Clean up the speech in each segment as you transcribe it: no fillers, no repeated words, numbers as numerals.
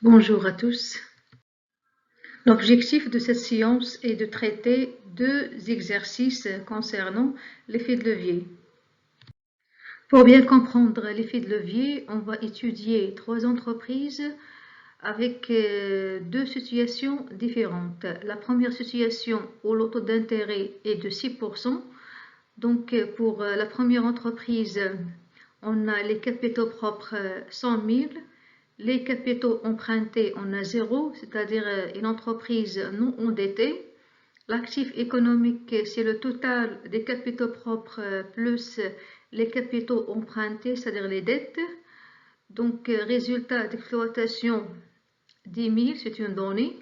Bonjour à tous. L'objectif de cette séance est de traiter deux exercices concernant l'effet de levier. Pour bien comprendre l'effet de levier, on va étudier trois entreprises avec deux situations différentes. La première situation où le taux d'intérêt est de 6%. Donc pour la première entreprise, on a les capitaux propres 100 000. Les capitaux empruntés, on a zéro, c'est-à-dire une entreprise non endettée. L'actif économique, c'est le total des capitaux propres plus les capitaux empruntés, c'est-à-dire les dettes. Donc, résultat d'exploitation 10 000, c'est une donnée.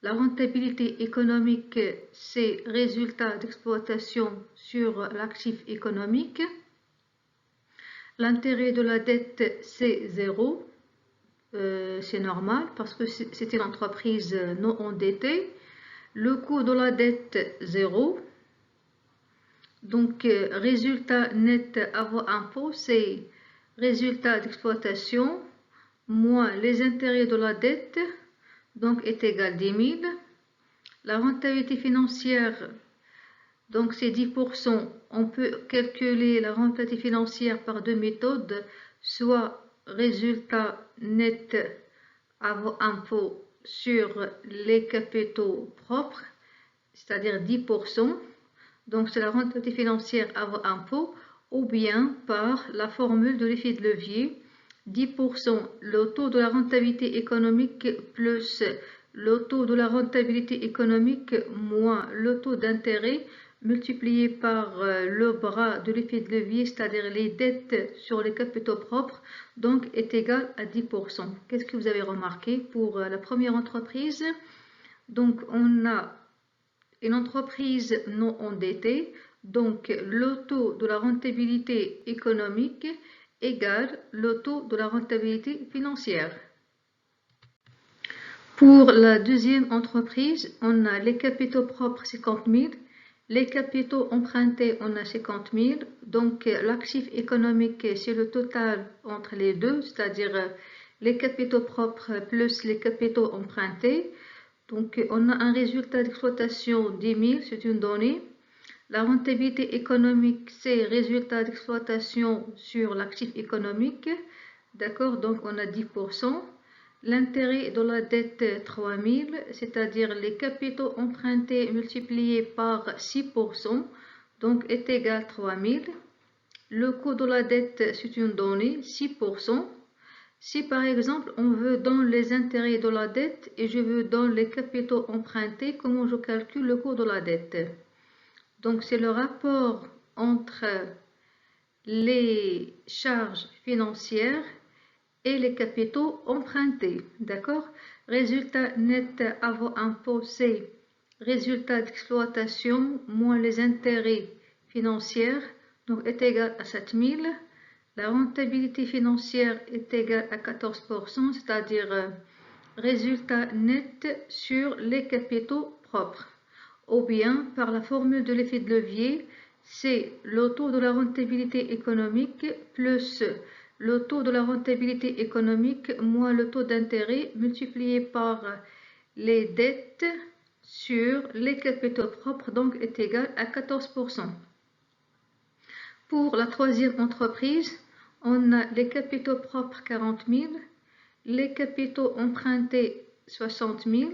La rentabilité économique, c'est résultat d'exploitation sur l'actif économique. L'intérêt de la dette, c'est zéro. C'est normal parce que c'est une entreprise non endettée. Le coût de la dette, zéro. Donc, résultat net avant impôt, c'est résultat d'exploitation moins les intérêts de la dette, donc est égal à 10 000. La rentabilité financière, donc c'est 10%. On peut calculer la rentabilité financière par deux méthodes, soit résultat net avant impôt sur les capitaux propres, c'est-à-dire 10%, donc c'est la rentabilité financière avant impôt, ou bien par la formule de l'effet de levier, 10% le taux de la rentabilité économique plus le taux de la rentabilité économique moins le taux d'intérêt multiplié par le bras de l'effet de levier, c'est-à-dire les dettes sur les capitaux propres, donc est égal à 10%. Qu'est-ce que vous avez remarqué pour la première entreprise? Donc on a une entreprise non endettée, donc le taux de la rentabilité économique égale le taux de la rentabilité financière. Pour la deuxième entreprise, on a les capitaux propres 50 000, les capitaux empruntés, on a 50 000, donc l'actif économique, c'est le total entre les deux, c'est-à-dire les capitaux propres plus les capitaux empruntés. Donc on a un résultat d'exploitation 10 000, c'est une donnée. La rentabilité économique, c'est résultat d'exploitation sur l'actif économique. D'accord, donc on a 10%. L'intérêt de la dette 3 000, c'est-à-dire les capitaux empruntés multipliés par 6%, donc est égal à 3 000. Le coût de la dette, c'est une donnée, 6%. Si par exemple on veut dans les intérêts de la dette et je veux dans les capitaux empruntés, comment je calcule le coût de la dette? Donc c'est le rapport entre les charges financières et les capitaux empruntés. D'accord? Résultat net avant impôt, c'est résultat d'exploitation moins les intérêts financiers, donc est égal à 7 000. La rentabilité financière est égale à 14%, c'est-à-dire résultat net sur les capitaux propres. Ou bien, par la formule de l'effet de levier, c'est le taux de la rentabilité économique plus le taux de la rentabilité économique moins le taux d'intérêt multiplié par les dettes sur les capitaux propres, donc est égal à 14%. Pour la troisième entreprise, on a les capitaux propres 40 000, les capitaux empruntés 60 000.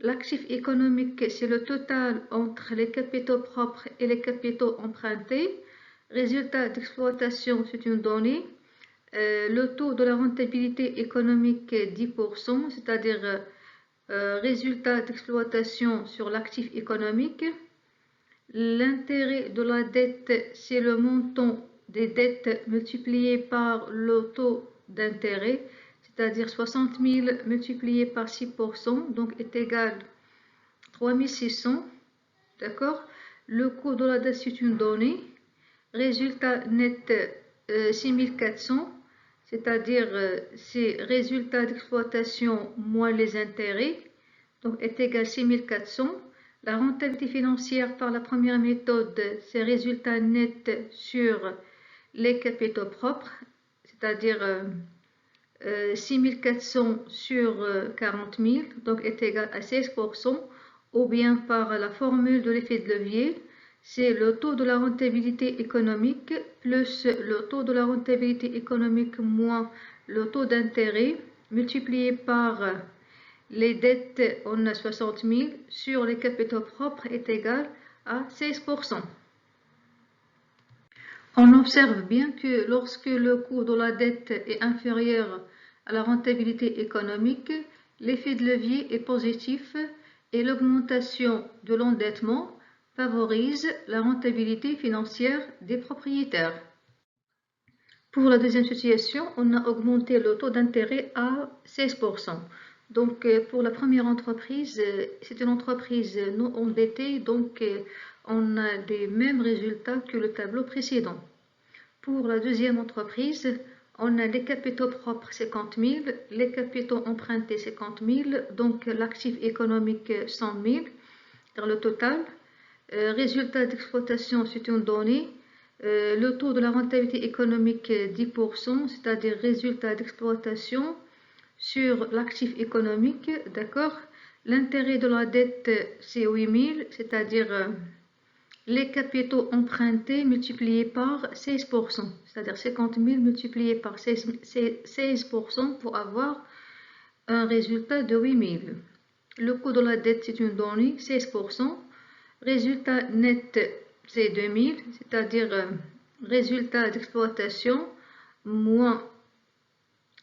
L'actif économique, c'est le total entre les capitaux propres et les capitaux empruntés. Résultat d'exploitation, c'est une donnée. Le taux de la rentabilité économique est 10%, c'est-à-dire résultat d'exploitation sur l'actif économique. L'intérêt de la dette, c'est le montant des dettes multiplié par le taux d'intérêt, c'est-à-dire 60 000 multiplié par 6%, donc est égal à 3 600. D'accord? Le coût de la dette, c'est une donnée. Résultat net 6 400, c'est-à-dire c'est résultat d'exploitation moins les intérêts, donc est égal à 6 400. La rentabilité financière par la première méthode, c'est résultat net sur les capitaux propres, c'est-à-dire 6 400 sur 40 000, donc est égal à 16%, ou bien par la formule de l'effet de levier, c'est le taux de la rentabilité économique plus le taux de la rentabilité économique moins le taux d'intérêt multiplié par les dettes, on a 60 000 sur les capitaux propres est égal à 16%. On observe bien que lorsque le coût de la dette est inférieur à la rentabilité économique, l'effet de levier est positif et l'augmentation de l'endettement favorise la rentabilité financière des propriétaires. Pour la deuxième situation, on a augmenté le taux d'intérêt à 16%. Donc, pour la première entreprise, c'est une entreprise non endettée, donc on a les mêmes résultats que le tableau précédent. Pour la deuxième entreprise, on a les capitaux propres 50 000, les capitaux empruntés 50 000, donc l'actif économique 100 000 dans le total. Résultat d'exploitation, c'est une donnée. Le taux de la rentabilité économique 10%, c'est-à-dire résultat d'exploitation sur l'actif économique, d'accord. L'intérêt de la dette, c'est 8 000, c'est-à-dire les capitaux empruntés multipliés par 16%, c'est-à-dire 50 000 multipliés par 16% pour avoir un résultat de 8 000. Le coût de la dette, c'est une donnée, 16%. Résultat net, c'est 2 000, c'est-à-dire résultat d'exploitation moins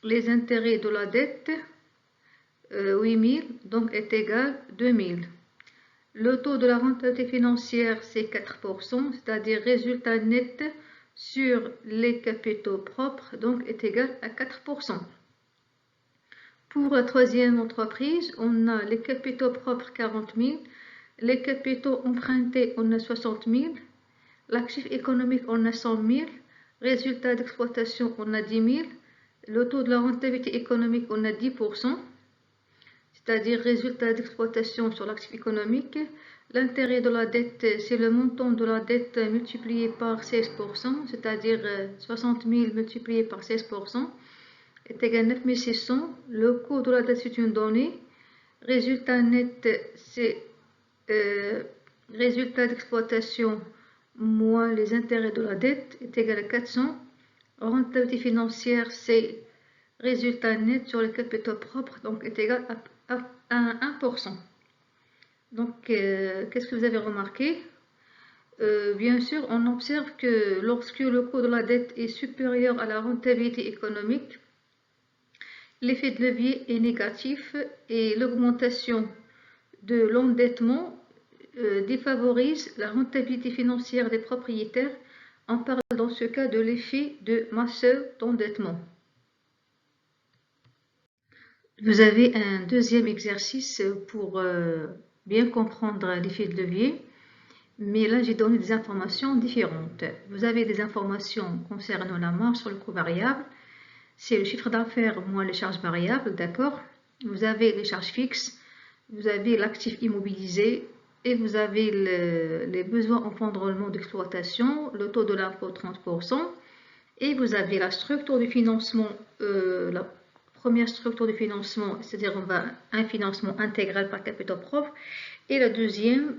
les intérêts de la dette, 8 000, donc est égal à 2 000. Le taux de la rentabilité financière, c'est 4%, c'est-à-dire résultat net sur les capitaux propres, donc est égal à 4%. Pour la troisième entreprise, on a les capitaux propres 40 000, les capitaux empruntés, on a 60 000, l'actif économique, on a 100 000, résultat d'exploitation, on a 10 000, le taux de la rentabilité économique, on a 10%, c'est-à-dire résultat d'exploitation sur l'actif économique. L'intérêt de la dette, c'est le montant de la dette multiplié par 16%, c'est-à-dire 60 000 multiplié par 16%, est égal à 9 600. Le coût de la dette, c'est une donnée. Résultat net, c'est résultat d'exploitation moins les intérêts de la dette est égal à 400. Rentabilité financière, c'est résultat net sur les capitaux propres, donc est égal à 1%. Donc, qu'est-ce que vous avez remarqué? Bien sûr, on observe que lorsque le coût de la dette est supérieur à la rentabilité économique, l'effet de levier est négatif et l'augmentation de l'endettement défavorise la rentabilité financière des propriétaires. On parle dans ce cas de l'effet de masse d'endettement. Vous avez un deuxième exercice pour bien comprendre l'effet de levier, mais là j'ai donné des informations différentes. Vous avez des informations concernant la marge sur le coût variable, c'est le chiffre d'affaires moins les charges variables, d'accord. Vous avez les charges fixes, vous avez l'actif immobilisé et vous avez les besoins en fonds de roulement d'exploitation, le taux de l'impôt 30%, et vous avez la structure du financement, la première structure de financement, c'est-à-dire on va un financement intégral par capitaux propres, et la deuxième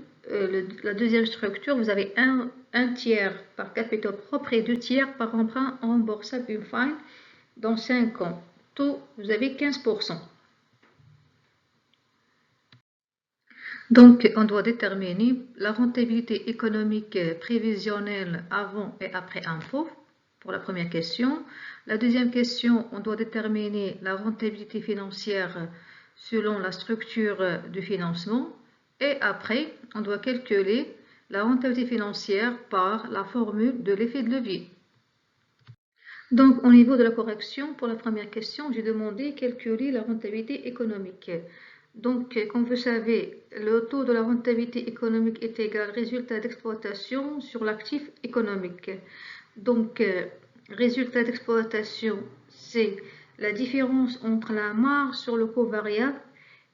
structure, vous avez un tiers par capitaux propres et 2 tiers par emprunt remboursable une fine dans 5 ans. Taux, vous avez 15%. Donc, on doit déterminer la rentabilité économique prévisionnelle avant et après impôt pour la première question. La deuxième question, on doit déterminer la rentabilité financière selon la structure du financement. Et après, on doit calculer la rentabilité financière par la formule de l'effet de levier. Donc, au niveau de la correction, pour la première question, j'ai demandé calculer la rentabilité économique. Donc, comme vous savez, le taux de la rentabilité économique est égal au résultat d'exploitation sur l'actif économique. Donc, résultat d'exploitation, c'est la différence entre la marge sur le coût variable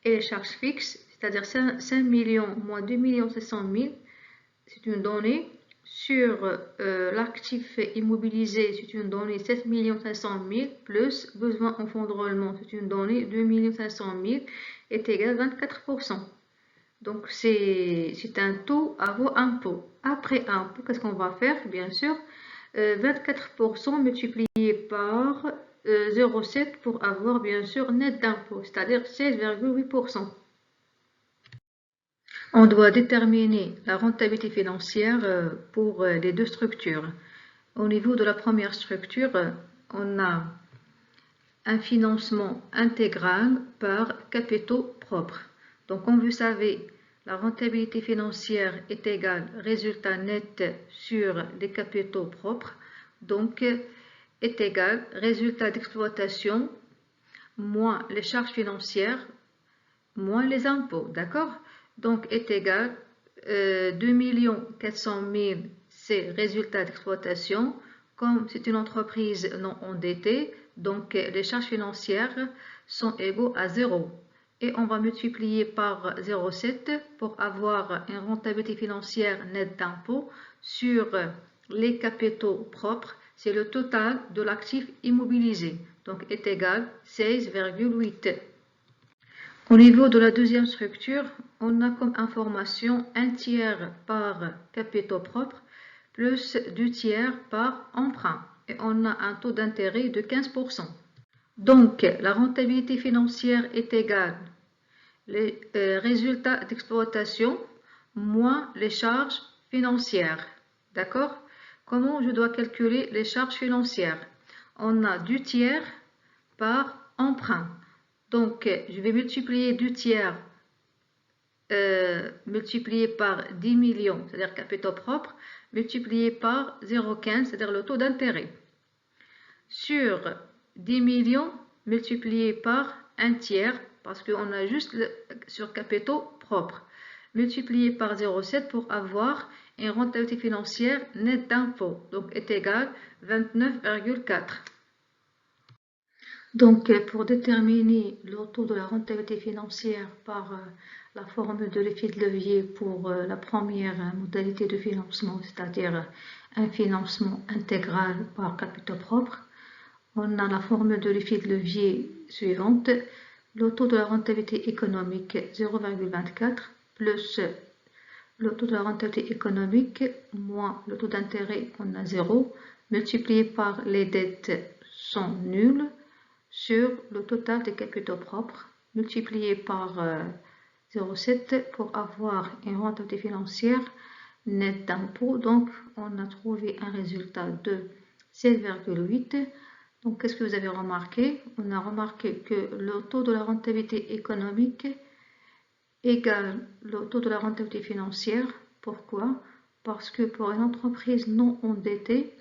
et les charges fixes, c'est-à-dire 5 millions moins 2 700 000, c'est une donnée. sur l'actif immobilisé, c'est une donnée 7 500 000 plus besoin en fonds de roulement, c'est une donnée 2 500 000 est égal à 24%. Donc c'est un taux avant impôt. Après impôt, qu'est-ce qu'on va faire? Bien sûr, 24% multiplié par 0,7 pour avoir bien sûr net d'impôt, c'est-à-dire 16,8%. On doit déterminer la rentabilité financière pour les deux structures. Au niveau de la première structure, on a un financement intégral par capitaux propres. Donc, comme vous savez, la rentabilité financière est égale résultat net sur les capitaux propres, donc est égal résultat d'exploitation moins les charges financières moins les impôts, d'accord? Donc est égal 2 400 000, c'est résultat d'exploitation. Comme c'est une entreprise non endettée, donc les charges financières sont égaux à 0. Et on va multiplier par 0,7 pour avoir une rentabilité financière nette d'impôt sur les capitaux propres. C'est le total de l'actif immobilisé. Donc est égal 16,8. Au niveau de la deuxième structure, on a comme information 1/3 par capitaux propres plus 2/3 par emprunt. Et on a un taux d'intérêt de 15%. Donc, la rentabilité financière est égale les résultats d'exploitation moins les charges financières. D'accord? Comment je dois calculer les charges financières? On a 2/3 par emprunt. Donc, je vais multiplier 2/3 multiplié par 10 millions, c'est-à-dire capitaux propres, multiplié par 0,15, c'est-à-dire le taux d'intérêt. Sur 10 millions multiplié par 1/3, parce qu'on a juste sur capitaux propres, multiplié par 0,7 pour avoir une rentabilité financière nette d'impôt, donc est égal 29,4. Donc, pour déterminer le taux de la rentabilité financière par la formule de l'effet de levier pour la première modalité de financement, c'est-à-dire un financement intégral par capitaux propres, on a la formule de l'effet de levier suivante. Le taux de la rentabilité économique 0,24 plus le taux de la rentabilité économique moins le taux d'intérêt, on a 0, multiplié par les dettes sont nulles, sur le total des capitaux propres multiplié par 0,7 pour avoir une rentabilité financière nette d'impôt. Donc, on a trouvé un résultat de 7,8. Donc, qu'est-ce que vous avez remarqué? On a remarqué que le taux de la rentabilité économique égale le taux de la rentabilité financière. Pourquoi? Parce que pour une entreprise non endettée,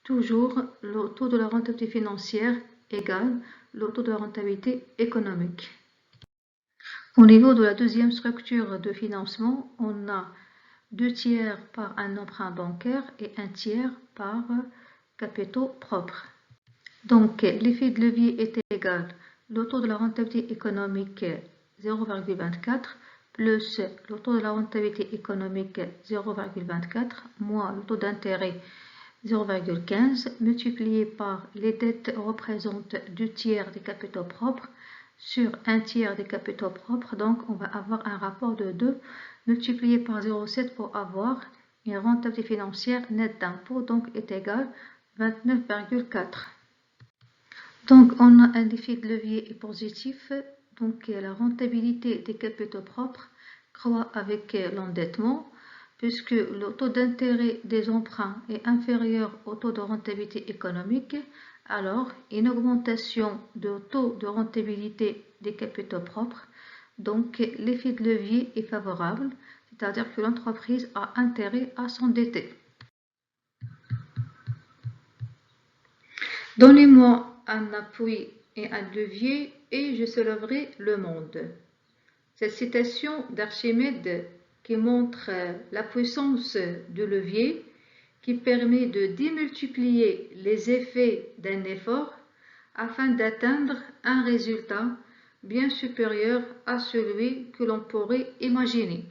toujours le taux de la rentabilité financière égale le taux de la rentabilité économique. Au niveau de la deuxième structure de financement, on a 2/3 par un emprunt bancaire et 1/3 par capitaux propres. Donc, l'effet de levier est égal le taux de la rentabilité économique 0,24 plus le taux de la rentabilité économique 0,24 moins le taux d'intérêt 0,15 multiplié par les dettes représentent 2/3 des capitaux propres sur 1/3 des capitaux propres. Donc, on va avoir un rapport de 2 multiplié par 0,7 pour avoir une rentabilité financière nette d'impôt, donc est égal 29,4. Donc, on a un effet de levier positif, donc la rentabilité des capitaux propres croît avec l'endettement, puisque le taux d'intérêt des emprunts est inférieur au taux de rentabilité économique, alors une augmentation du taux de rentabilité des capitaux propres, donc l'effet de levier est favorable, c'est-à-dire que l'entreprise a intérêt à s'endetter. Donnez-moi un appui et un levier et je soulèverai le monde. Cette citation d'Archimède qui montre la puissance du levier qui permet de démultiplier les effets d'un effort afin d'atteindre un résultat bien supérieur à celui que l'on pourrait imaginer.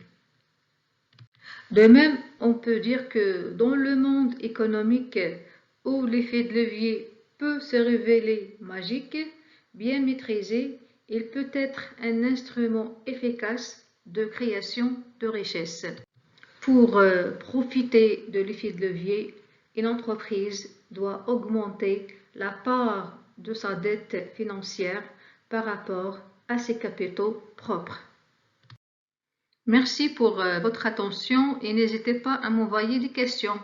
De même, on peut dire que dans le monde économique où l'effet de levier peut se révéler magique, bien maîtrisé, il peut être un instrument efficace de création de richesse. Pour profiter de l'effet de levier, une entreprise doit augmenter la part de sa dette financière par rapport à ses capitaux propres. Merci pour votre attention et n'hésitez pas à m'envoyer des questions.